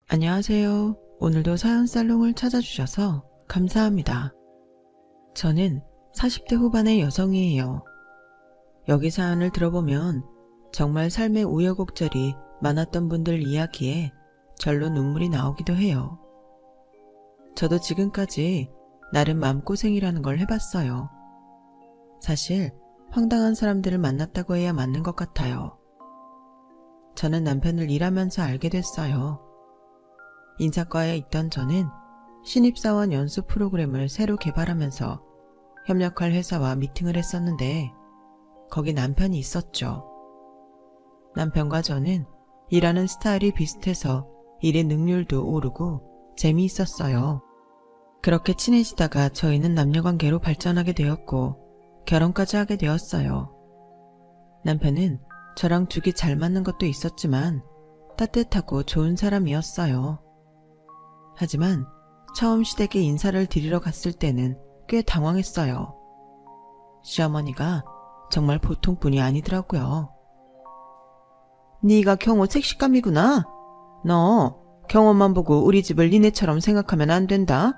안녕하세요. 오늘도 사연살롱을 찾아주셔서 감사합니다. 저는 40대 후반의 여성이에요. 여기 사연을 들어보면 정말 삶의 우여곡절이 많았던 분들 이야기에 절로 눈물이 나오기도 해요. 저도 지금까지 나름 마음고생이라는 걸 해봤어요. 사실 황당한 사람들을 만났다고 해야 맞는 것 같아요. 저는 남편을 일하면서 알게 됐어요. 인사과에 있던 저는 신입사원 연수 프로그램을 새로 개발하면서 협력할 회사와 미팅을 했었는데 거기 남편이 있었죠. 남편과 저는 일하는 스타일이 비슷해서 일의 능률도 오르고 재미있었어요. 그렇게 친해지다가 저희는 남녀관계로 발전하게 되었고 결혼까지 하게 되었어요. 남편은 저랑 죽이 잘 맞는 것도 있었지만 따뜻하고 좋은 사람이었어요. 하지만 처음 시댁에 인사를 드리러 갔을 때는 꽤 당황했어요. 시어머니가 정말 보통 분이 아니더라고요. 네가 경호 색식감이구나. 너 경호만 보고 우리 집을 니네처럼 생각하면 안 된다.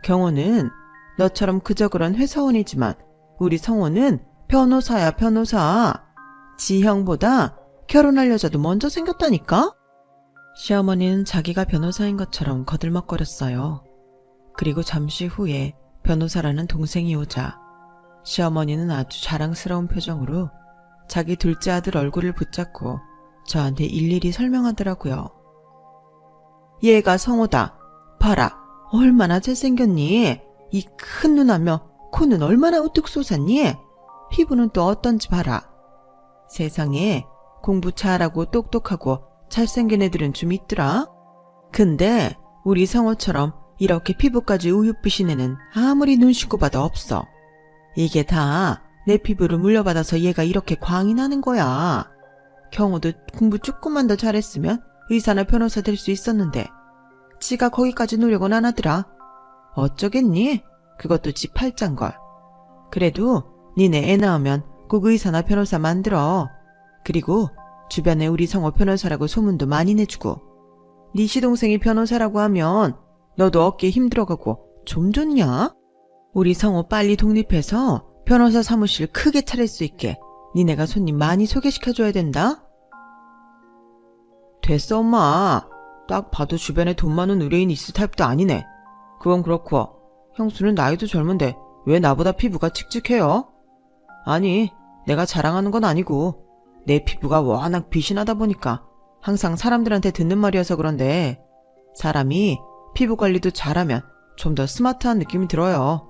경호는 너처럼 그저 그런 회사원이지만 우리 성호는 변호사야 변호사. 지 형보다 결혼할 여자도 먼저 생겼다니까? 시어머니는 자기가 변호사인 것처럼 거들먹거렸어요. 그리고 잠시 후에 변호사라는 동생이 오자 시어머니는 아주 자랑스러운 표정으로 자기 둘째 아들 얼굴을 붙잡고 저한테 일일이 설명하더라고요. 얘가 성호다. 봐라. 얼마나 잘생겼니? 이 큰 눈하며 코는 얼마나 우뚝 솟았니? 피부는 또 어떤지 봐라. 세상에 공부 잘하고 똑똑하고 잘생긴 애들은 좀 있더라. 근데 우리 성호처럼 이렇게 피부까지 우윳빛인 애는 아무리 눈 씻고 봐도 없어. 이게 다 내 피부를 물려받아서 얘가 이렇게 광이 나는 거야. 경호도 공부 조금만 더 잘했으면 의사나 변호사 될 수 있었는데 지가 거기까지 노력은 안 하더라. 어쩌겠니? 그것도 지 팔짱걸. 그래도 니네 애 낳으면 꼭 의사나 변호사 만들어. 그리고 주변에 우리 성호 변호사라고 소문도 많이 내주고 네 시동생이 변호사라고 하면 너도 어깨 힘들어가고 좀 좋냐? 우리 성호 빨리 독립해서 변호사 사무실 크게 차릴 수 있게 니네가 손님 많이 소개시켜줘야 된다. 됐어 엄마. 딱 봐도 주변에 돈 많은 의뢰인 있을 타입도 아니네. 그건 그렇고 형수는 나이도 젊은데 왜 나보다 피부가 칙칙해요? 아니 내가 자랑하는 건 아니고 내 피부가 워낙 빛이 나다 보니까 항상 사람들한테 듣는 말이어서 그런데 사람이 피부 관리도 잘하면 좀 더 스마트한 느낌이 들어요.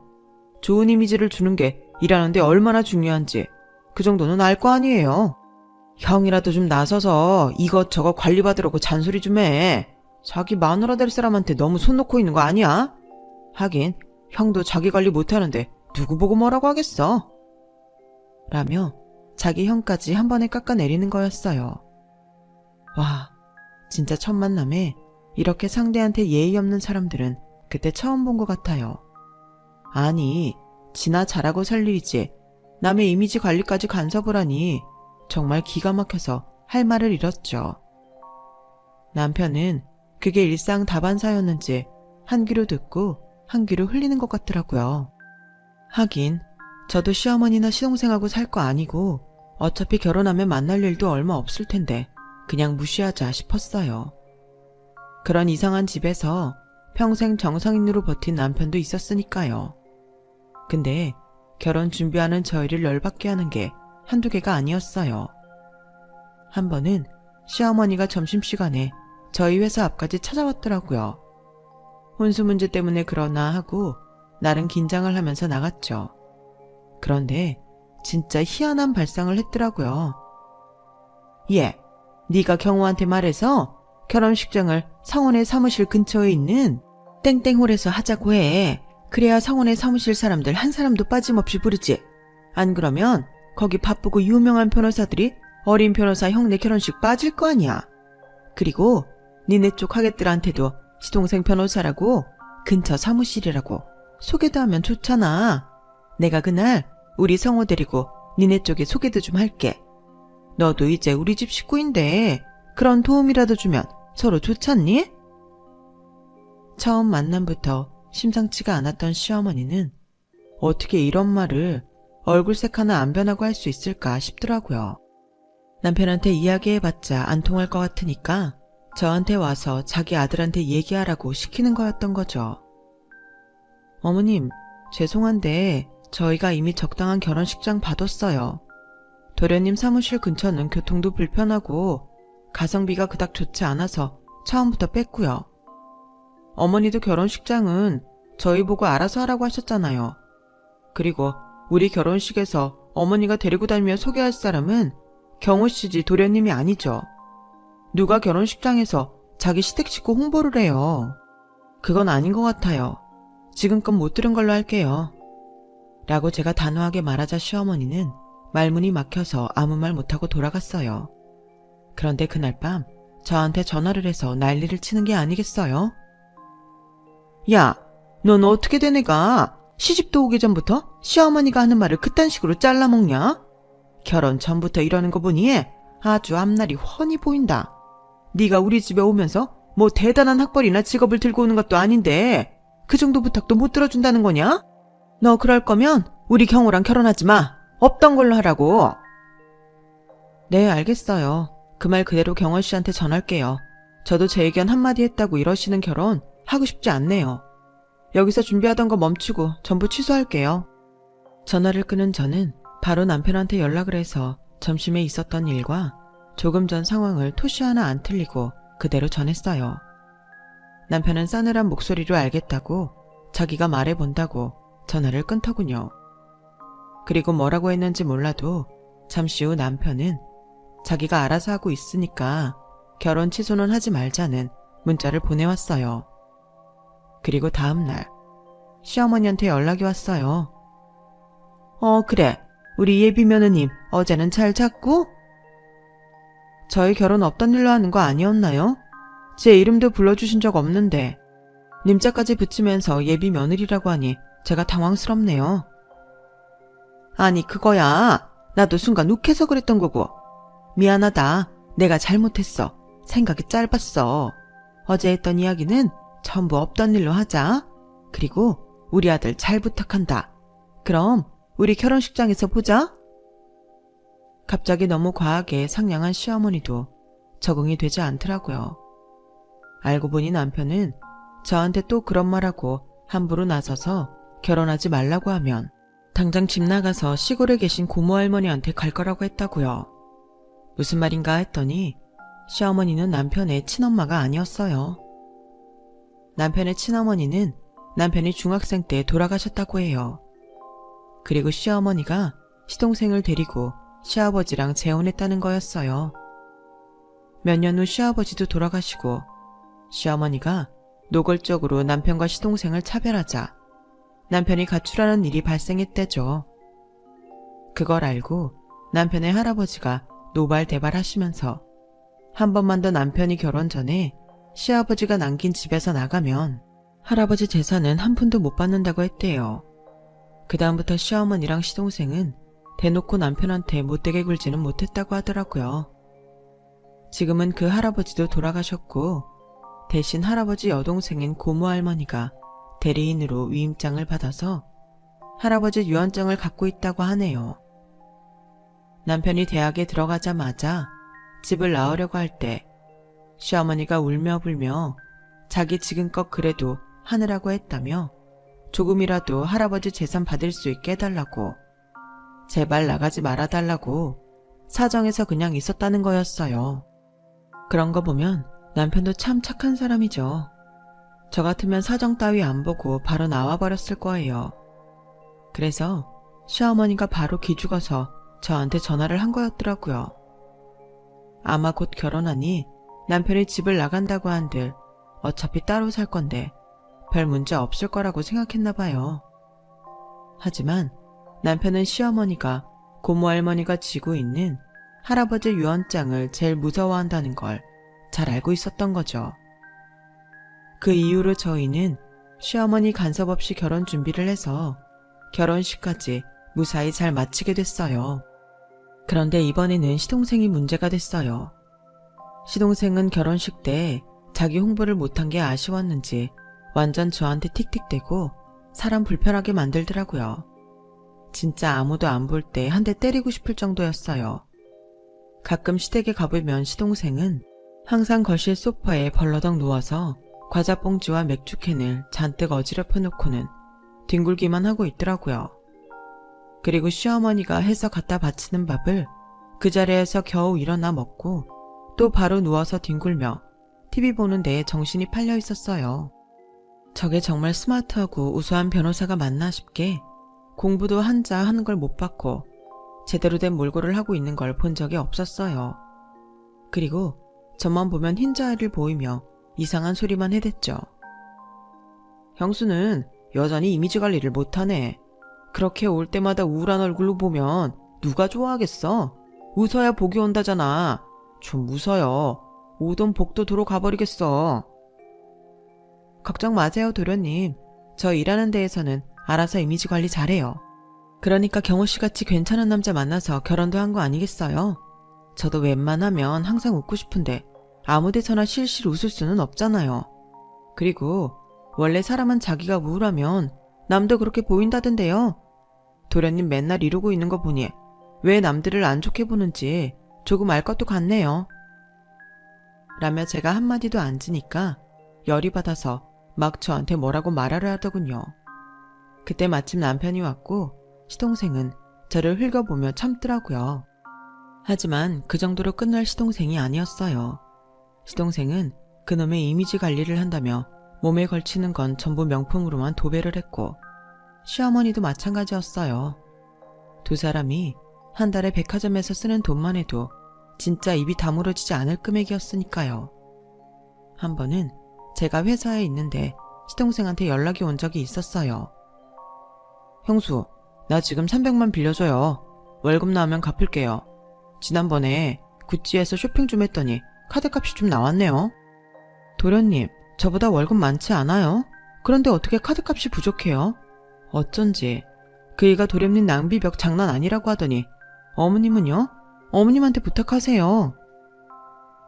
좋은 이미지를 주는 게 일하는데 얼마나 중요한지 그 정도는 알 거 아니에요. 형이라도 좀 나서서 이것저것 관리받으라고 잔소리 좀 해. 자기 마누라 될 사람한테 너무 손 놓고 있는 거 아니야? 하긴 형도 자기 관리 못하는데 누구 보고 뭐라고 하겠어? 라며 자기 형까지 한 번에 깎아내리는 거였어요. 와, 진짜 첫 만남에 이렇게 상대한테 예의 없는 사람들은 그때 처음 본 것 같아요. 아니, 지나 잘하고 살 일이지 남의 이미지 관리까지 간섭을 하니 정말 기가 막혀서 할 말을 잃었죠. 남편은 그게 일상 다반사였는지 한 귀로 듣고 한 귀로 흘리는 것 같더라고요. 하긴 저도 시어머니나 시동생하고 살 거 아니고 어차피 결혼하면 만날 일도 얼마 없을 텐데 그냥 무시하자 싶었어요. 그런 이상한 집에서 평생 정상인으로 버틴 남편도 있었으니까요. 근데 결혼 준비하는 저희를 열받게 하는 게 한두 개가 아니었어요. 한 번은 시어머니가 점심시간에 저희 회사 앞까지 찾아왔더라고요. 혼수 문제 때문에 그러나 하고 나름 긴장을 하면서 나갔죠. 그런데 진짜 희한한 발상을 했더라고요. 얘, 네가 경호한테 말해서 결혼식장을 성원의 사무실 근처에 있는 땡땡홀에서 하자고 해. 그래야 성원의 사무실 사람들 한 사람도 빠짐없이 부르지. 안 그러면 거기 바쁘고 유명한 변호사들이 어린 변호사 형네 결혼식 빠질 거 아니야. 그리고 니네 쪽 하객들한테도 시동생 변호사라고 근처 사무실이라고 소개도 하면 좋잖아. 내가 그날 우리 성호 데리고 니네 쪽에 소개도 좀 할게. 너도 이제 우리 집 식구인데 그런 도움이라도 주면 서로 좋잖니? 처음 만남부터 심상치가 않았던 시어머니는 어떻게 이런 말을 얼굴색 하나 안 변하고 할 수 있을까 싶더라고요. 남편한테 이야기해봤자 안 통할 것 같으니까 저한테 와서 자기 아들한테 얘기하라고 시키는 거였던 거죠. 어머님, 죄송한데 저희가 이미 적당한 결혼식장 봐뒀어요. 도련님 사무실 근처는 교통도 불편하고 가성비가 그닥 좋지 않아서 처음부터 뺐고요. 어머니도 결혼식장은 저희 보고 알아서 하라고 하셨잖아요. 그리고 우리 결혼식에서 어머니가 데리고 다니며 소개할 사람은 경호 씨지 도련님이 아니죠. 누가 결혼식장에서 자기 시댁 식구 홍보를 해요. 그건 아닌 것 같아요. 지금껏 못 들은 걸로 할게요. 라고 제가 단호하게 말하자 시어머니는 말문이 막혀서 아무 말 못하고 돌아갔어요. 그런데 그날 밤 저한테 전화를 해서 난리를 치는 게 아니겠어요? 야, 넌 어떻게 된 애가 시집도 오기 전부터 시어머니가 하는 말을 그딴 식으로 잘라먹냐? 결혼 전부터 이러는 거 보니 아주 앞날이 훤히 보인다. 네가 우리 집에 오면서 뭐 대단한 학벌이나 직업을 들고 오는 것도 아닌데 그 정도 부탁도 못 들어준다는 거냐? 너 그럴 거면 우리 경호랑 결혼하지 마. 없던 걸로 하라고. 네, 알겠어요. 그 말 그대로 경호 씨한테 전할게요. 저도 제 의견 한마디 했다고 이러시는 결혼 하고 싶지 않네요. 여기서 준비하던 거 멈추고 전부 취소할게요. 전화를 끊은 저는 바로 남편한테 연락을 해서 점심에 있었던 일과 조금 전 상황을 토시 하나 안 틀리고 그대로 전했어요. 남편은 싸늘한 목소리로 알겠다고 자기가 말해본다고 전화를 끊더군요. 그리고 뭐라고 했는지 몰라도 잠시 후 남편은 자기가 알아서 하고 있으니까 결혼 취소는 하지 말자는 문자를 보내왔어요. 그리고 다음날 시어머니한테 연락이 왔어요. 그래. 우리 예비 며느님 어제는 잘 잤고? 저희 결혼 없던 일로 하는 거 아니었나요? 제 이름도 불러주신 적 없는데 님자까지 붙이면서 예비 며느리라고 하니 제가 당황스럽네요. 아니 그거야. 나도 순간 욱해서 그랬던 거고. 미안하다. 내가 잘못했어. 생각이 짧았어. 어제 했던 이야기는 전부 없던 일로 하자. 그리고 우리 아들 잘 부탁한다. 그럼 우리 결혼식장에서 보자. 갑자기 너무 과하게 상냥한 시어머니도 적응이 되지 않더라고요. 알고 보니 남편은 저한테 또 그런 말하고 함부로 나서서 결혼하지 말라고 하면 당장 집 나가서 시골에 계신 고모 할머니한테 갈 거라고 했다고요. 무슨 말인가 했더니 시어머니는 남편의 친엄마가 아니었어요. 남편의 친어머니는 남편이 중학생 때 돌아가셨다고 해요. 그리고 시어머니가 시동생을 데리고 시아버지랑 재혼했다는 거였어요. 몇 년 후 시아버지도 돌아가시고 시어머니가 노골적으로 남편과 시동생을 차별하자 남편이 가출하는 일이 발생했대죠. 그걸 알고 남편의 할아버지가 노발대발하시면서 한 번만 더 남편이 결혼 전에 시아버지가 남긴 집에서 나가면 할아버지 재산은 한 푼도 못 받는다고 했대요. 그 다음부터 시어머니랑 시동생은 대놓고 남편한테 못되게 굴지는 못했다고 하더라고요. 지금은 그 할아버지도 돌아가셨고 대신 할아버지 여동생인 고모 할머니가 대리인으로 위임장을 받아서 할아버지 유언장을 갖고 있다고 하네요. 남편이 대학에 들어가자마자 집을 나오려고 할 때 시어머니가 울며 불며 자기 지금껏 그래도 하느라고 했다며 조금이라도 할아버지 재산 받을 수 있게 해달라고 제발 나가지 말아달라고 사정해서 그냥 있었다는 거였어요. 그런 거 보면 남편도 참 착한 사람이죠. 저 같으면 사정 따위 안 보고 바로 나와버렸을 거예요. 그래서 시어머니가 바로 기죽어서 저한테 전화를 한 거였더라고요. 아마 곧 결혼하니 남편이 집을 나간다고 한들 어차피 따로 살 건데 별 문제 없을 거라고 생각했나 봐요. 하지만 남편은 시어머니가 고모 할머니가 쥐고 있는 할아버지 유언장을 제일 무서워한다는 걸 잘 알고 있었던 거죠. 그 이후로 저희는 시어머니 간섭 없이 결혼 준비를 해서 결혼식까지 무사히 잘 마치게 됐어요. 그런데 이번에는 시동생이 문제가 됐어요. 시동생은 결혼식 때 자기 홍보를 못한 게 아쉬웠는지 완전 저한테 틱틱대고 사람 불편하게 만들더라고요. 진짜 아무도 안 볼 때 한 대 때리고 싶을 정도였어요. 가끔 시댁에 가보면 시동생은 항상 거실 소파에 벌러덩 누워서 과자 봉지와 맥주캔을 잔뜩 어지럽혀 놓고는 뒹굴기만 하고 있더라고요. 그리고 시어머니가 해서 갖다 바치는 밥을 그 자리에서 겨우 일어나 먹고 또 바로 누워서 뒹굴며 TV 보는 데에 정신이 팔려 있었어요. 저게 정말 스마트하고 우수한 변호사가 맞나 싶게 공부도 한자 하는 걸 못 봤고 제대로 된 몰골을 하고 있는 걸 본 적이 없었어요. 그리고 저만 보면 흰자위를 보이며 이상한 소리만 해댔죠. 형수는 여전히 이미지 관리를 못하네. 그렇게 올 때마다 우울한 얼굴로 보면 누가 좋아하겠어? 웃어야 복이 온다잖아. 좀 웃어요. 오돈 복도 도로 가버리겠어. 걱정 마세요, 도련님. 저 일하는 데에서는 알아서 이미지 관리 잘해요. 그러니까 경호씨같이 괜찮은 남자 만나서 결혼도 한 거 아니겠어요? 저도 웬만하면 항상 웃고 싶은데 아무 데서나 실실 웃을 수는 없잖아요. 그리고 원래 사람은 자기가 우울하면 남도 그렇게 보인다던데요. 도련님 맨날 이러고 있는 거 보니 왜 남들을 안 좋게 보는지 조금 알 것도 같네요. 라며 제가 한마디도 안 지니까 열이 받아서 막 저한테 뭐라고 말하려 하더군요. 그때 마침 남편이 왔고 시동생은 저를 흘겨보며 참더라고요. 하지만 그 정도로 끝날 시동생이 아니었어요. 시동생은 그놈의 이미지 관리를 한다며 몸에 걸치는 건 전부 명품으로만 도배를 했고 시어머니도 마찬가지였어요. 두 사람이 한 달에 백화점에서 쓰는 돈만 해도 진짜 입이 다물어지지 않을 금액이었으니까요. 한 번은 제가 회사에 있는데 시동생한테 연락이 온 적이 있었어요. 형수, 나 지금 300만 빌려줘요. 월급 나오면 갚을게요. 지난번에 구찌에서 쇼핑 좀 했더니 카드값이 좀 나왔네요. 도련님, 저보다 월급 많지 않아요? 그런데 어떻게 카드값이 부족해요? 어쩐지 그이가 도련님 낭비벽 장난 아니라고 하더니 어머님은요? 어머님한테 부탁하세요.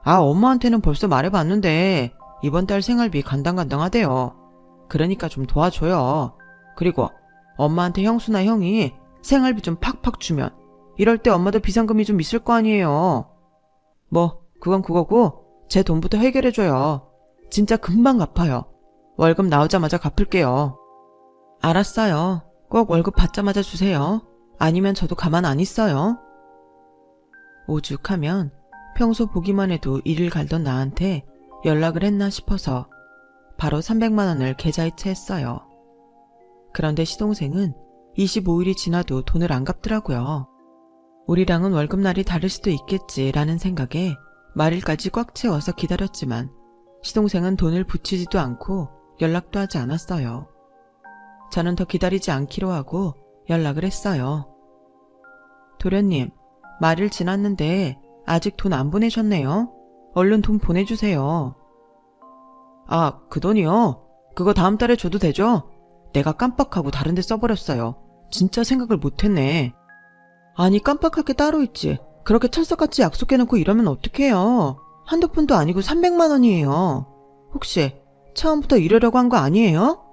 아, 엄마한테는 벌써 말해봤는데 이번 달 생활비 간당간당하대요. 그러니까 좀 도와줘요. 그리고 엄마한테 형수나 형이 생활비 좀 팍팍 주면 이럴 때 엄마도 비상금이 좀 있을 거 아니에요. 뭐 그건 그거고 제 돈부터 해결해줘요. 진짜 금방 갚아요. 월급 나오자마자 갚을게요. 알았어요. 꼭 월급 받자마자 주세요. 아니면 저도 가만 안 있어요. 오죽하면 평소 보기만 해도 이를 갈던 나한테 연락을 했나 싶어서 바로 300만 원을 계좌이체했어요. 그런데 시동생은 25일이 지나도 돈을 안 갚더라고요. 우리랑은 월급날이 다를 수도 있겠지라는 생각에 말일까지 꽉 채워서 기다렸지만 시동생은 돈을 붙이지도 않고 연락도 하지 않았어요. 저는 더 기다리지 않기로 하고 연락을 했어요. 도련님, 말일 지났는데 아직 돈 안 보내셨네요. 얼른 돈 보내주세요. 아, 그 돈이요? 그거 다음 달에 줘도 되죠? 내가 깜빡하고 다른 데 써버렸어요. 진짜 생각을 못했네. 아니, 깜빡할 게 따로 있지. 그렇게 철석같이 약속해놓고 이러면 어떡해요. 한두 푼도 아니고 300만 원이에요. 혹시 처음부터 이러려고 한 거 아니에요?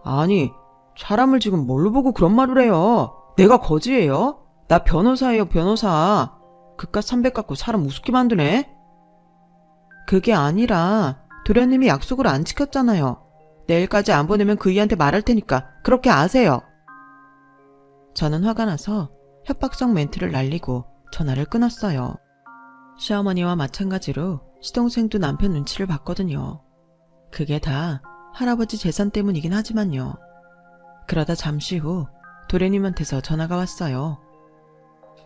아니, 사람을 지금 뭘로 보고 그런 말을 해요. 내가 거지예요? 나 변호사예요, 변호사. 그깟 300 갖고 사람 우습게 만드네? 그게 아니라 도련님이 약속을 안 지켰잖아요. 내일까지 안 보내면 그이한테 말할 테니까 그렇게 아세요. 저는 화가 나서 협박성 멘트를 날리고 전화를 끊었어요. 시어머니와 마찬가지로 시동생도 남편 눈치를 봤거든요. 그게 다 할아버지 재산 때문이긴 하지만요. 그러다 잠시 후 도련님한테서 전화가 왔어요.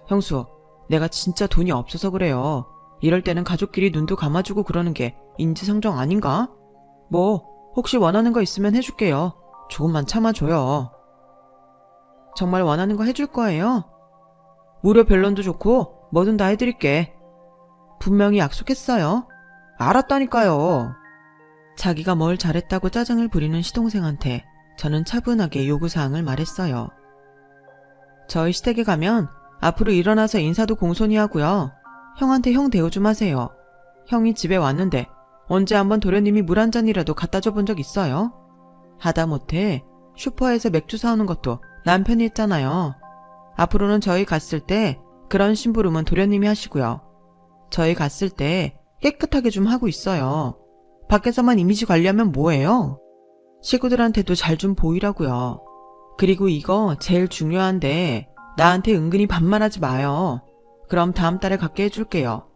형수, 내가 진짜 돈이 없어서 그래요. 이럴 때는 가족끼리 눈도 감아주고 그러는 게 인지상정 아닌가? 뭐 혹시 원하는 거 있으면 해줄게요. 조금만 참아줘요. 정말 원하는 거 해줄 거예요? 무료 변론도 좋고 뭐든 다 해드릴게. 분명히 약속했어요. 알았다니까요. 자기가 뭘 잘했다고 짜증을 부리는 시동생한테 저는 차분하게 요구사항을 말했어요. 저희 시댁에 가면 앞으로 일어나서 인사도 공손히 하고요. 형한테 형 대우 좀 하세요. 형이 집에 왔는데 언제 한번 도련님이 물 한 잔이라도 갖다 줘 본 적 있어요? 하다못해 슈퍼에서 맥주 사오는 것도 남편이 했잖아요. 앞으로는 저희 갔을 때 그런 심부름은 도련님이 하시고요. 저희 갔을 때 깨끗하게 좀 하고 있어요. 밖에서만 이미지 관리하면 뭐해요? 식구들한테도 잘 좀 보이라고요. 그리고 이거 제일 중요한데 나한테 은근히 반말하지 마요. 그럼 다음 달에 갖게 해줄게요.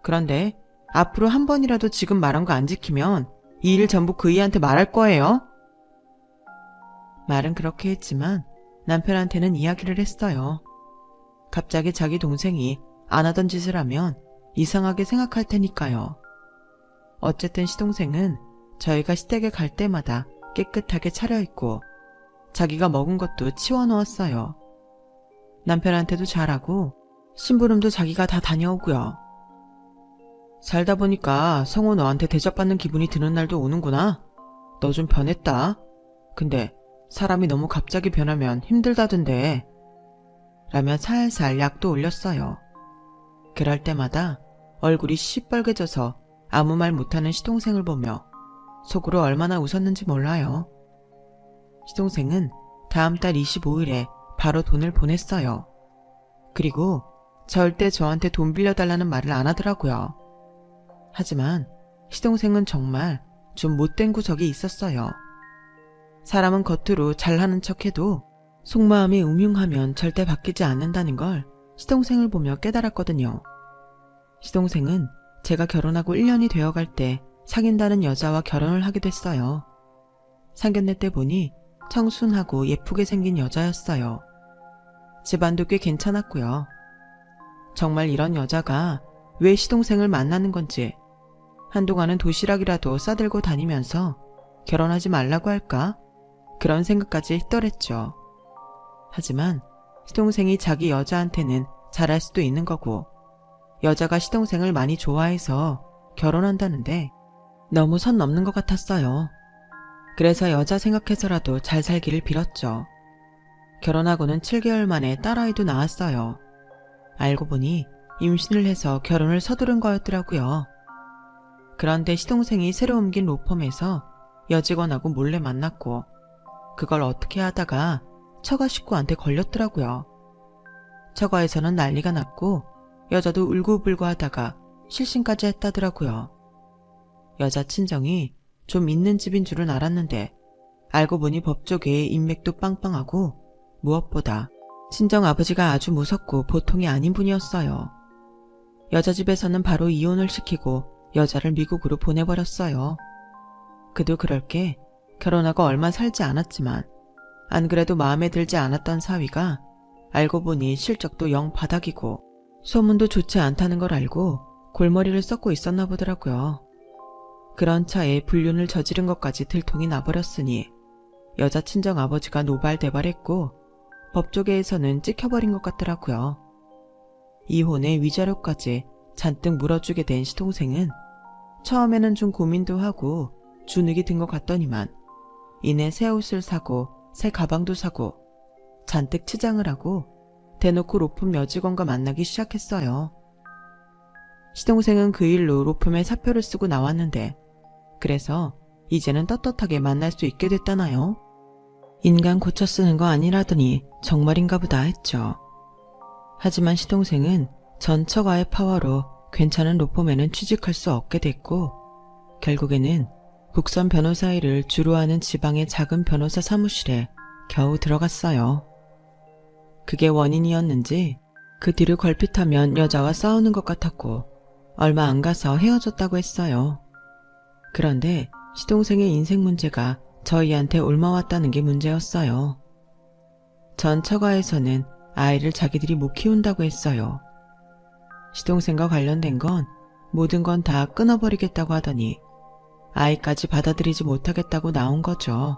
그런데 앞으로 한 번이라도 지금 말한 거 안 지키면 이 일 전부 그이한테 말할 거예요. 말은 그렇게 했지만 남편한테는 이야기를 했어요. 갑자기 자기 동생이 안 하던 짓을 하면 이상하게 생각할 테니까요. 어쨌든 시동생은 저희가 시댁에 갈 때마다 깨끗하게 차려입고 자기가 먹은 것도 치워놓았어요. 남편한테도 잘하고 심부름도 자기가 다 다녀오고요. 살다 보니까 성우 너한테 대접받는 기분이 드는 날도 오는구나. 너 좀 변했다. 근데 사람이 너무 갑자기 변하면 힘들다던데. 라며 살살 약도 올렸어요. 그럴 때마다 얼굴이 시뻘개져서 아무 말 못하는 시동생을 보며 속으로 얼마나 웃었는지 몰라요. 시동생은 다음 달 25일에 바로 돈을 보냈어요. 그리고 절대 저한테 돈 빌려달라는 말을 안 하더라고요. 하지만 시동생은 정말 좀 못된 구석이 있었어요. 사람은 겉으로 잘하는 척해도 속마음이 음흉하면 절대 바뀌지 않는다는 걸 시동생을 보며 깨달았거든요. 시동생은 제가 결혼하고 1년이 되어갈 때 사귄다는 여자와 결혼을 하게 됐어요. 상견례 때 보니 청순하고 예쁘게 생긴 여자였어요. 집안도 꽤 괜찮았고요. 정말 이런 여자가 왜 시동생을 만나는 건지, 한동안은 도시락이라도 싸들고 다니면서 결혼하지 말라고 할까? 그런 생각까지 했더랬죠. 하지만 시동생이 자기 여자한테는 잘할 수도 있는 거고, 여자가 시동생을 많이 좋아해서 결혼한다는데 너무 선 넘는 것 같았어요. 그래서 여자 생각해서라도 잘 살기를 빌었죠. 결혼하고는 7개월 만에 딸아이도 낳았어요. 알고 보니 임신을 해서 결혼을 서두른 거였더라고요. 그런데 시동생이 새로 옮긴 로펌에서 여직원하고 몰래 만났고 그걸 어떻게 하다가 처가 식구한테 걸렸더라고요. 처가에서는 난리가 났고 여자도 울고불고 하다가 실신까지 했다더라고요. 여자 친정이 좀 있는 집인 줄은 알았는데 알고 보니 법조계의 인맥도 빵빵하고 무엇보다 친정 아버지가 아주 무섭고 보통이 아닌 분이었어요. 여자 집에서는 바로 이혼을 시키고 여자를 미국으로 보내버렸어요. 그도 그럴 게 결혼하고 얼마 살지 않았지만 안 그래도 마음에 들지 않았던 사위가 알고 보니 실적도 영 바닥이고 소문도 좋지 않다는 걸 알고 골머리를 썩고 있었나 보더라고요. 그런 차에 불륜을 저지른 것까지 들통이 나버렸으니 여자 친정 아버지가 노발대발했고 법조계에서는 찍혀버린 것 같더라고요. 이혼의 위자료까지 잔뜩 물어주게 된 시동생은 처음에는 좀 고민도 하고 주눅이 든 것 같더니만 이내 새 옷을 사고 새 가방도 사고 잔뜩 치장을 하고 대놓고 로펌 여직원과 만나기 시작했어요. 시동생은 그 일로 로펌에 사표를 쓰고 나왔는데 그래서 이제는 떳떳하게 만날 수 있게 됐다나요? 인간 고쳐 쓰는 거 아니라더니 정말인가 보다 했죠. 하지만 시동생은 전 처가의 파워로 괜찮은 로펌에는 취직할 수 없게 됐고 결국에는 국선 변호사 일을 주로 하는 지방의 작은 변호사 사무실에 겨우 들어갔어요. 그게 원인이었는지 그 뒤를 걸핏하면 여자와 싸우는 것 같았고 얼마 안 가서 헤어졌다고 했어요. 그런데 시동생의 인생 문제가 저희한테 옮아왔다는 게 문제였어요. 전 처가에서는 아이를 자기들이 못 키운다고 했어요. 시동생과 관련된 건 모든 건 다 끊어버리겠다고 하더니 아이까지 받아들이지 못하겠다고 나온 거죠.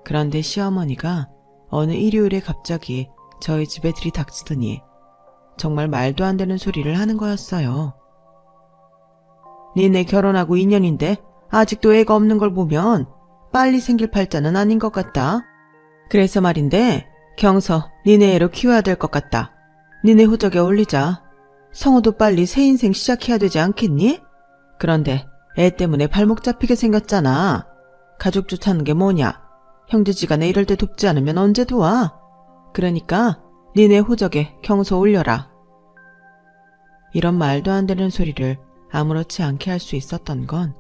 그런데 시어머니가 어느 일요일에 갑자기 저희 집에 들이닥치더니 정말 말도 안 되는 소리를 하는 거였어요. 니네 결혼하고 2년인데 아직도 애가 없는 걸 보면 빨리 생길 팔자는 아닌 것 같다. 그래서 말인데 경서 니네 애로 키워야 될 것 같다. 니네 호적에 올리자. 성우도 빨리 새 인생 시작해야 되지 않겠니? 그런데 애 때문에 발목 잡히게 생겼잖아. 가족 좋다는 게 뭐냐? 형제지간에 이럴 때 돕지 않으면 언제 도와? 그러니까 니네 호적에 경서 올려라. 이런 말도 안 되는 소리를 아무렇지 않게 할 수 있었던 건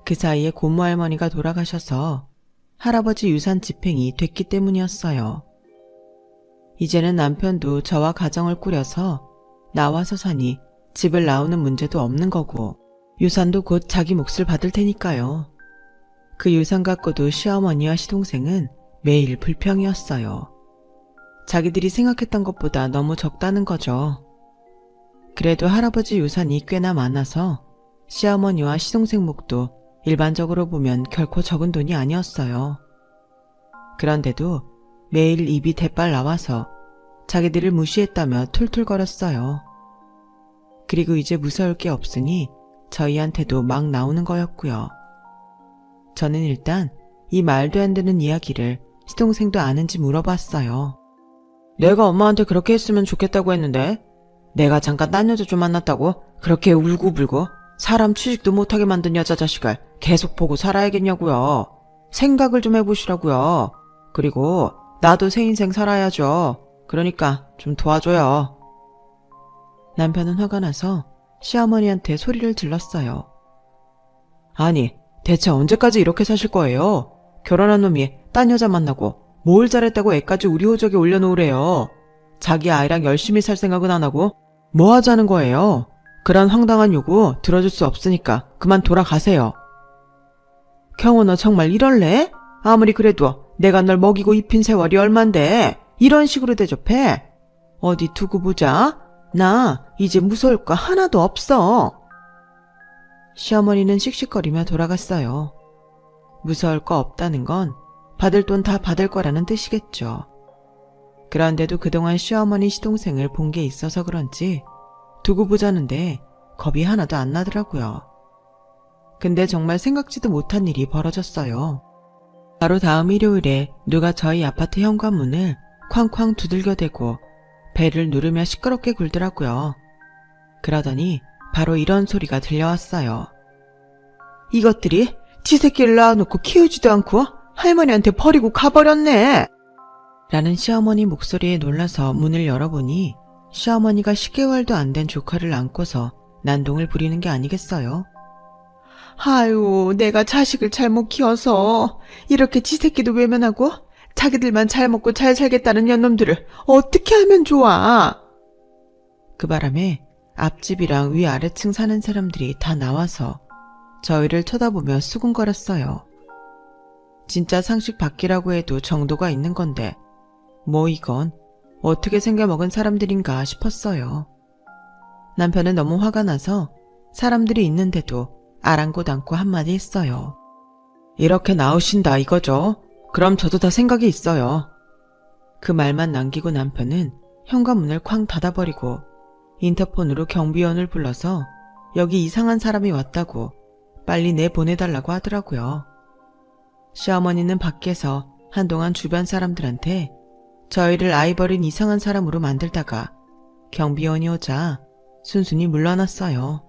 그 사이에 고모 할머니가 돌아가셔서 할아버지 유산 집행이 됐기 때문이었어요. 이제는 남편도 저와 가정을 꾸려서 나와서 사니 집을 나오는 문제도 없는 거고 유산도 곧 자기 몫을 받을 테니까요. 그 유산 갖고도 시어머니와 시동생은 매일 불평이었어요. 자기들이 생각했던 것보다 너무 적다는 거죠. 그래도 할아버지 유산이 꽤나 많아서 시어머니와 시동생 몫도 일반적으로 보면 결코 적은 돈이 아니었어요. 그런데도 매일 입이 대빨 나와서 자기들을 무시했다며 툴툴거렸어요. 그리고 이제 무서울 게 없으니 저희한테도 막 나오는 거였고요. 저는 일단 이 말도 안 되는 이야기를 시동생도 아는지 물어봤어요. 내가 엄마한테 그렇게 했으면 좋겠다고 했는데 내가 잠깐 딴 여자 좀 만났다고 그렇게 울고불고 사람 취직도 못하게 만든 여자 자식을 계속 보고 살아야겠냐고요. 생각을 좀 해보시라고요. 그리고 나도 새 인생 살아야죠. 그러니까 좀 도와줘요. 남편은 화가 나서 시어머니한테 소리를 질렀어요. 아니, 대체 언제까지 이렇게 사실 거예요? 결혼한 놈이 딴 여자 만나고 뭘 잘했다고 애까지 우리 호적에 올려놓으래요. 자기 아이랑 열심히 살 생각은 안 하고 뭐 하자는 거예요? 그런 황당한 요구 들어줄 수 없으니까 그만 돌아가세요. 경호 너 정말 이럴래? 아무리 그래도 내가 널 먹이고 입힌 세월이 얼만데 이런 식으로 대접해? 어디 두고 보자. 나 이제 무서울 거 하나도 없어. 시어머니는 씩씩거리며 돌아갔어요. 무서울 거 없다는 건 받을 돈 다 받을 거라는 뜻이겠죠. 그런데도 그동안 시어머니 시동생을 본 게 있어서 그런지 두고 보자는데 겁이 하나도 안 나더라고요. 근데 정말 생각지도 못한 일이 벌어졌어요. 바로 다음 일요일에 누가 저희 아파트 현관문을 쾅쾅 두들겨대고 배를 누르며 시끄럽게 굴더라고요. 그러더니 바로 이런 소리가 들려왔어요. 이것들이 지 새끼를 낳아놓고 키우지도 않고 할머니한테 버리고 가버렸네. 라는 시어머니 목소리에 놀라서 문을 열어보니 시어머니가 10개월도 안 된 조카를 안고서 난동을 부리는 게 아니겠어요? 아유, 내가 자식을 잘못 키워서 이렇게 지 새끼도 외면하고 자기들만 잘 먹고 잘 살겠다는 년놈들을 어떻게 하면 좋아? 그 바람에 앞집이랑 위아래층 사는 사람들이 다 나와서 저희를 쳐다보며 수군거렸어요. 진짜 상식 밖이라고 해도 정도가 있는 건데 뭐 이건 어떻게 생겨먹은 사람들인가 싶었어요. 남편은 너무 화가 나서 사람들이 있는데도 아랑곳 않고 한마디 했어요. 이렇게 나오신다 이거죠? 그럼 저도 다 생각이 있어요. 그 말만 남기고 남편은 현관문을 쾅 닫아버리고 인터폰으로 경비원을 불러서 여기 이상한 사람이 왔다고 빨리 내보내달라고 하더라고요. 시어머니는 밖에서 한동안 주변 사람들한테 저희를 아이 버린 이상한 사람으로 만들다가 경비원이 오자 순순히 물러났어요.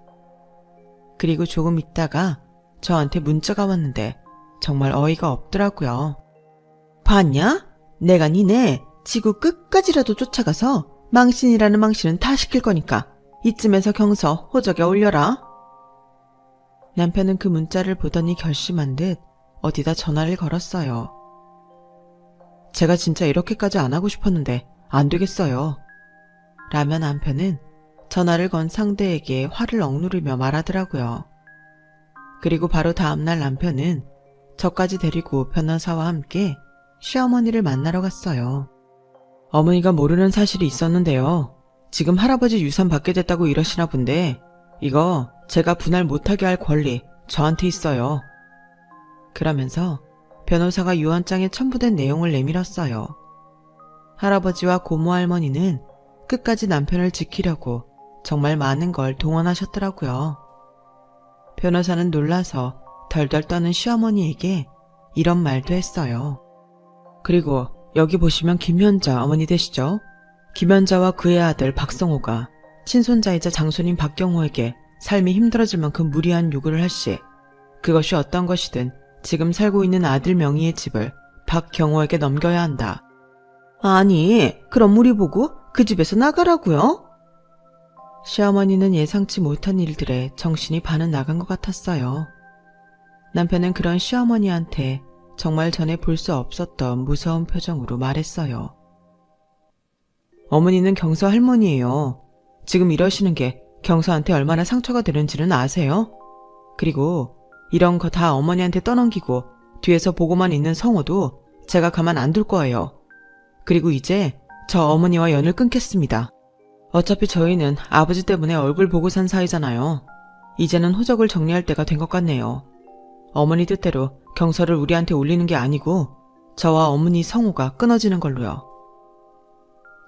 그리고 조금 있다가 저한테 문자가 왔는데 정말 어이가 없더라고요. 봤냐? 내가 니네 지구 끝까지라도 쫓아가서 망신이라는 망신은 다 시킬 거니까 이쯤에서 경서 호적에 올려라. 남편은 그 문자를 보더니 결심한 듯 어디다 전화를 걸었어요. 제가 진짜 이렇게까지 안 하고 싶었는데 안 되겠어요. 라며 남편은 전화를 건 상대에게 화를 억누르며 말하더라고요. 그리고 바로 다음날 남편은 저까지 데리고 변호사와 함께 시어머니를 만나러 갔어요. 어머니가 모르는 사실이 있었는데요. 지금 할아버지 유산 받게 됐다고 이러시나 본데 이거 제가 분할 못하게 할 권리 저한테 있어요. 그러면서 변호사가 유언장에 첨부된 내용을 내밀었어요. 할아버지와 고모 할머니는 끝까지 남편을 지키려고 정말 많은 걸 동원하셨더라고요. 변호사는 놀라서 덜덜 떠는 시어머니에게 이런 말도 했어요. 그리고 여기 보시면 김현자 어머니 되시죠? 김현자와 그의 아들 박성호가 친손자이자 장손인 박경호에게 삶이 힘들어질 만큼 무리한 요구를 할 시 그것이 어떤 것이든 지금 살고 있는 아들 명의의 집을 박경호에게 넘겨야 한다. 아니, 그럼 우리 보고 그 집에서 나가라고요? 시어머니는 예상치 못한 일들에 정신이 반은 나간 것 같았어요. 남편은 그런 시어머니한테 정말 전에 볼 수 없었던 무서운 표정으로 말했어요. 어머니는 경서 할머니예요. 지금 이러시는 게 경서한테 얼마나 상처가 되는지는 아세요? 그리고 이런 거 다 어머니한테 떠넘기고 뒤에서 보고만 있는 성호도 제가 가만 안 둘 거예요. 그리고 이제 저 어머니와 연을 끊겠습니다. 어차피 저희는 아버지 때문에 얼굴 보고 산 사이잖아요. 이제는 호적을 정리할 때가 된 것 같네요. 어머니 뜻대로 경서를 우리한테 올리는 게 아니고 저와 어머니 성호가 끊어지는 걸로요.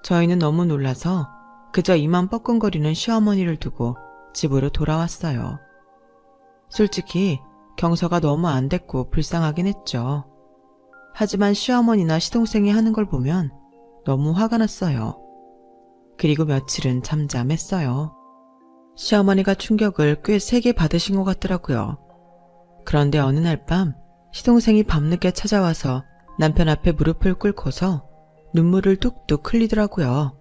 저희는 너무 놀라서 그저 이만 뻐끔거리는 시어머니를 두고 집으로 돌아왔어요. 솔직히 경서가 너무 안 됐고 불쌍하긴 했죠. 하지만 시어머니나 시동생이 하는 걸 보면 너무 화가 났어요. 그리고 며칠은 잠잠했어요. 시어머니가 충격을 꽤 세게 받으신 것 같더라고요. 그런데 어느 날 밤 시동생이 밤늦게 찾아와서 남편 앞에 무릎을 꿇고서 눈물을 뚝뚝 흘리더라고요.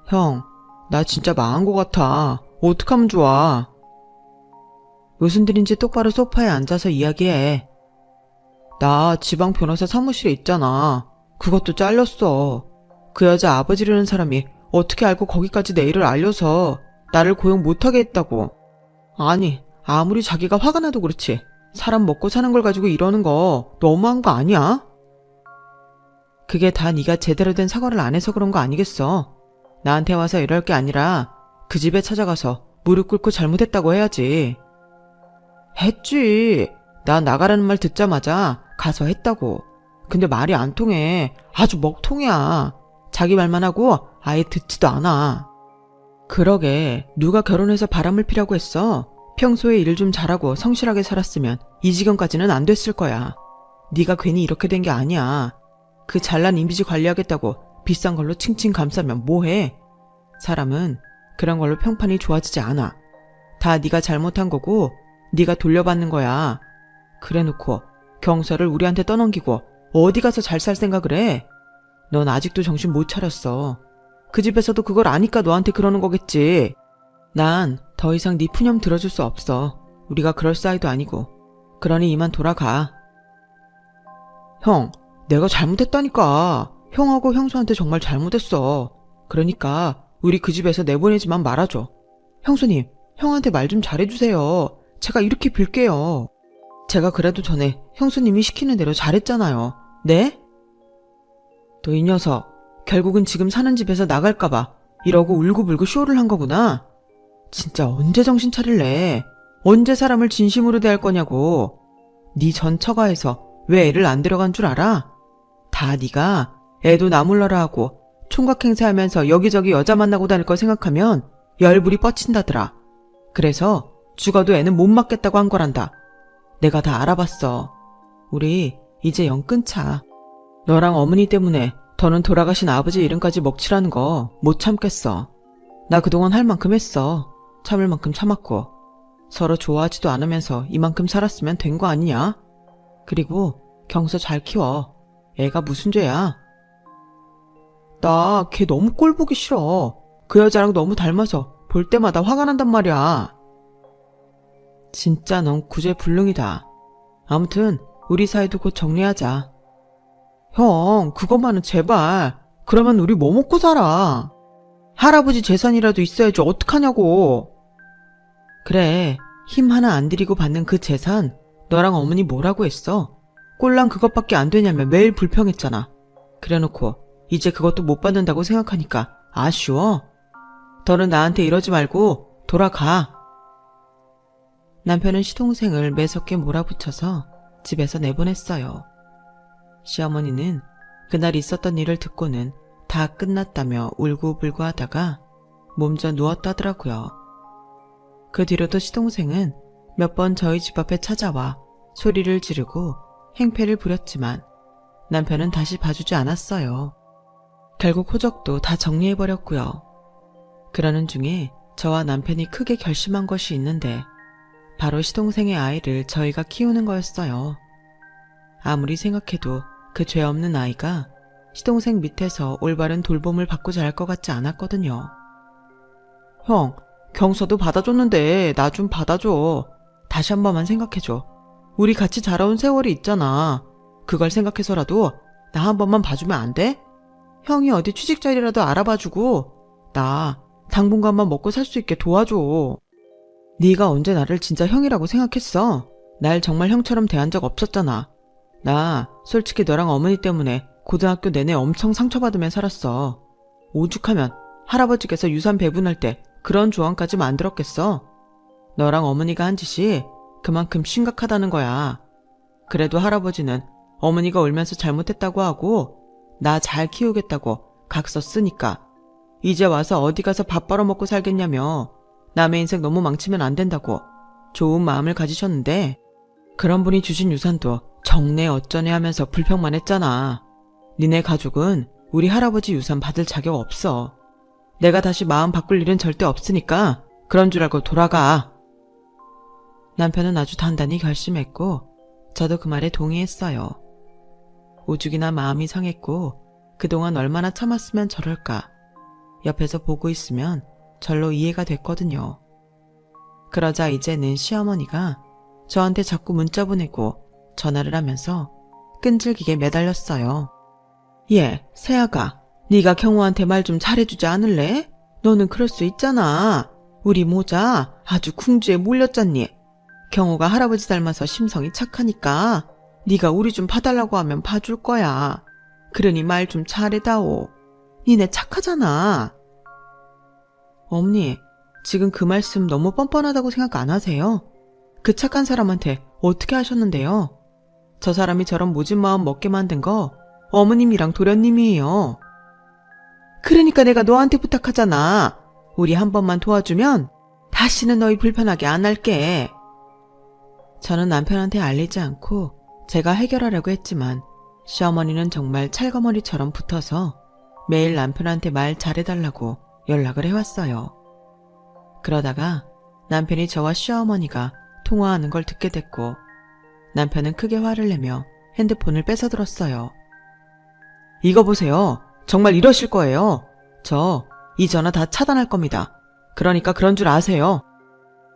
형, 나 진짜 망한 것 같아. 어떡하면 좋아. 무슨 일인지 똑바로 소파에 앉아서 이야기해. 나 지방 변호사 사무실에 있잖아. 그것도 잘렸어. 그 여자 아버지라는 사람이 어떻게 알고 거기까지 내 일을 알려서 나를 고용 못하게 했다고. 아니, 아무리 자기가 화가 나도 그렇지. 사람 먹고 사는 걸 가지고 이러는 거 너무한 거 아니야? 그게 다 네가 제대로 된 사과를 안 해서 그런 거 아니겠어. 나한테 와서 이럴 게 아니라 그 집에 찾아가서 무릎 꿇고 잘못했다고 해야지. 했지. 나 나가라는 말 듣자마자 가서 했다고. 근데 말이 안 통해. 아주 먹통이야. 자기 말만 하고 아예 듣지도 않아. 그러게, 누가 결혼해서 바람을 피라고 했어. 평소에 일 좀 잘하고 성실하게 살았으면 이 지경까지는 안 됐을 거야. 네가 괜히 이렇게 된 게 아니야. 그 잘난 이미지 관리하겠다고 비싼 걸로 칭칭 감싸면 뭐해? 사람은 그런 걸로 평판이 좋아지지 않아. 다 네가 잘못한 거고 네가 돌려받는 거야. 그래놓고 경서를 우리한테 떠넘기고 어디 가서 잘 살 생각을 해? 넌 아직도 정신 못 차렸어. 그 집에서도 그걸 아니까 너한테 그러는 거겠지. 난 더 이상 네 푸념 들어줄 수 없어. 우리가 그럴 사이도 아니고. 그러니 이만 돌아가. 형, 내가 잘못했다니까. 형하고 형수한테 정말 잘못했어. 그러니까 우리 그 집에서 내보내지만 말아줘. 형수님, 형한테 말 좀 잘해주세요. 제가 이렇게 빌게요. 제가 그래도 전에 형수님이 시키는 대로 잘했잖아요. 네? 너 이 녀석, 결국은 지금 사는 집에서 나갈까봐 이러고 울고불고 쇼를 한 거구나. 진짜 언제 정신 차릴래? 언제 사람을 진심으로 대할 거냐고. 네 전 처가에서 왜 애를 안 데려간 줄 알아? 다 네가 애도 나몰라라 하고 총각 행세하면서 여기저기 여자 만나고 다닐 거 생각하면 열불이 뻗친다더라. 그래서 죽어도 애는 못 맡겠다고 한 거란다. 내가 다 알아봤어. 우리 이제 영 끊자. 너랑 어머니 때문에 더는 돌아가신 아버지 이름까지 먹칠하는 거 못 참겠어. 나 그동안 할 만큼 했어. 참을 만큼 참았고. 서로 좋아하지도 않으면서 이만큼 살았으면 된 거 아니냐? 그리고 경서 잘 키워. 애가 무슨 죄야? 나 걔 너무 꼴 보기 싫어. 그 여자랑 너무 닮아서 볼 때마다 화가 난단 말이야. 진짜 넌 구제불능이다. 아무튼 우리 사이도 곧 정리하자. 형, 그것만은 제발. 그러면 우리 뭐 먹고 살아? 할아버지 재산이라도 있어야지 어떡하냐고. 그래, 힘 하나 안 들이고 받는 그 재산 너랑 어머니 뭐라고 했어? 꼴랑 그것밖에 안 되냐며 매일 불평했잖아. 그래놓고 이제 그것도 못 받는다고 생각하니까 아쉬워? 너는 나한테 이러지 말고 돌아가. 남편은 시동생을 매섭게 몰아붙여서 집에서 내보냈어요. 시어머니는 그날 있었던 일을 듣고는 다 끝났다며 울고불고 하다가 몸져 누웠다더라고요. 그 뒤로도 시동생은 몇 번 저희 집 앞에 찾아와 소리를 지르고 행패를 부렸지만 남편은 다시 봐주지 않았어요. 결국 호적도 다 정리해버렸고요. 그러는 중에 저와 남편이 크게 결심한 것이 있는데 바로 시동생의 아이를 저희가 키우는 거였어요. 아무리 생각해도 그 죄 없는 아이가 시동생 밑에서 올바른 돌봄을 받고 자랄 것 같지 않았거든요. 형, 경서도 받아줬는데 나 좀 받아줘. 다시 한 번만 생각해줘. 우리 같이 자라온 세월이 있잖아. 그걸 생각해서라도 나 한 번만 봐주면 안 돼? 형이 어디 취직 자리라도 알아봐주고 나 당분간만 먹고 살 수 있게 도와줘. 네가 언제 나를 진짜 형이라고 생각했어? 날 정말 형처럼 대한 적 없었잖아. 나 솔직히 너랑 어머니 때문에 고등학교 내내 엄청 상처받으며 살았어. 오죽하면 할아버지께서 유산 배분할 때 그런 조항까지 만들었겠어. 너랑 어머니가 한 짓이 그만큼 심각하다는 거야. 그래도 할아버지는 어머니가 울면서 잘못했다고 하고 나 잘 키우겠다고 각서 쓰니까 이제 와서 어디 가서 밥 벌어먹고 살겠냐며 남의 인생 너무 망치면 안 된다고 좋은 마음을 가지셨는데 그런 분이 주신 유산도 정내 어쩌네 하면서 불평만 했잖아. 니네 가족은 우리 할아버지 유산 받을 자격 없어. 내가 다시 마음 바꿀 일은 절대 없으니까 그런 줄 알고 돌아가. 남편은 아주 단단히 결심했고 저도 그 말에 동의했어요. 오죽이나 마음이 상했고 그동안 얼마나 참았으면 저럴까. 옆에서 보고 있으면 절로 이해가 됐거든요. 그러자 이제는 시어머니가 저한테 자꾸 문자 보내고 전화를 하면서 끈질기게 매달렸어요. 얘, 세아가, 네가 경호한테 말 좀 잘해주지 않을래? 너는 그럴 수 있잖아. 우리 모자 아주 궁주에 몰렸잖니. 경호가 할아버지 닮아서 심성이 착하니까 네가 우리 좀 봐달라고 하면 봐줄 거야. 그러니 말 좀 잘해다오. 니네 착하잖아. 어머니, 지금 그 말씀 너무 뻔뻔하다고 생각 안 하세요? 그 착한 사람한테 어떻게 하셨는데요? 저 사람이 저런 모진 마음 먹게 만든 거 어머님이랑 도련님이에요. 그러니까 내가 너한테 부탁하잖아. 우리 한 번만 도와주면 다시는 너희 불편하게 안 할게. 저는 남편한테 알리지 않고 제가 해결하려고 했지만 시어머니는 정말 찰거머리처럼 붙어서 매일 남편한테 말 잘해달라고 연락을 해왔어요. 그러다가 남편이 저와 시어머니가 통화하는 걸 듣게 됐고 남편은 크게 화를 내며 핸드폰을 뺏어들었어요. 이거 보세요. 정말 이러실 거예요. 저 이 전화 다 차단할 겁니다. 그러니까 그런 줄 아세요.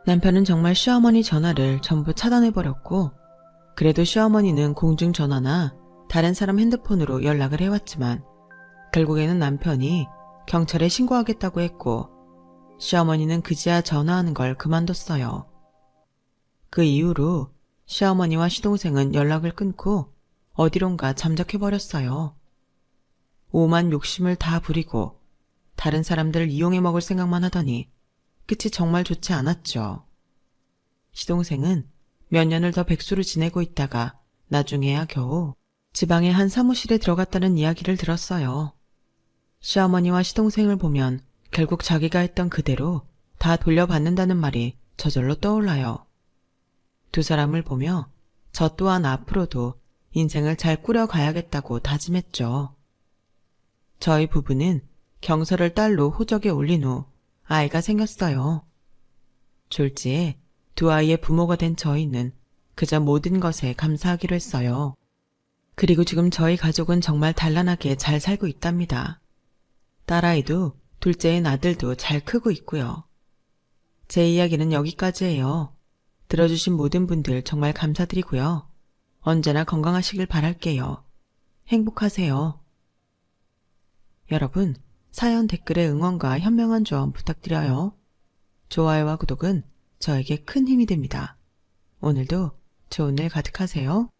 남편은 정말 시어머니 전화를 전부 차단해버렸고 그래도 시어머니는 공중전화나 다른 사람 핸드폰으로 연락을 해왔지만 결국에는 남편이 경찰에 신고하겠다고 했고 시어머니는 그제야 전화하는 걸 그만뒀어요. 그 이후로 시어머니와 시동생은 연락을 끊고 어디론가 잠적해버렸어요. 오만 욕심을 다 부리고 다른 사람들을 이용해 먹을 생각만 하더니 끝이 정말 좋지 않았죠. 시동생은 몇 년을 더 백수로 지내고 있다가 나중에야 겨우 지방의 한 사무실에 들어갔다는 이야기를 들었어요. 시어머니와 시동생을 보면 결국 자기가 했던 그대로 다 돌려받는다는 말이 저절로 떠올라요. 두 사람을 보며 저 또한 앞으로도 인생을 잘 꾸려가야겠다고 다짐했죠. 저희 부부는 경서를 딸로 호적에 올린 후 아이가 생겼어요. 졸지에 두 아이의 부모가 된 저희는 그저 모든 것에 감사하기로 했어요. 그리고 지금 저희 가족은 정말 단란하게 잘 살고 있답니다. 딸아이도 둘째인 아들도 잘 크고 있고요. 제 이야기는 여기까지예요. 들어주신 모든 분들 정말 감사드리고요. 언제나 건강하시길 바랄게요. 행복하세요. 여러분, 사연 댓글에 응원과 현명한 조언 부탁드려요. 좋아요와 구독은 저에게 큰 힘이 됩니다. 오늘도 좋은 일 가득하세요.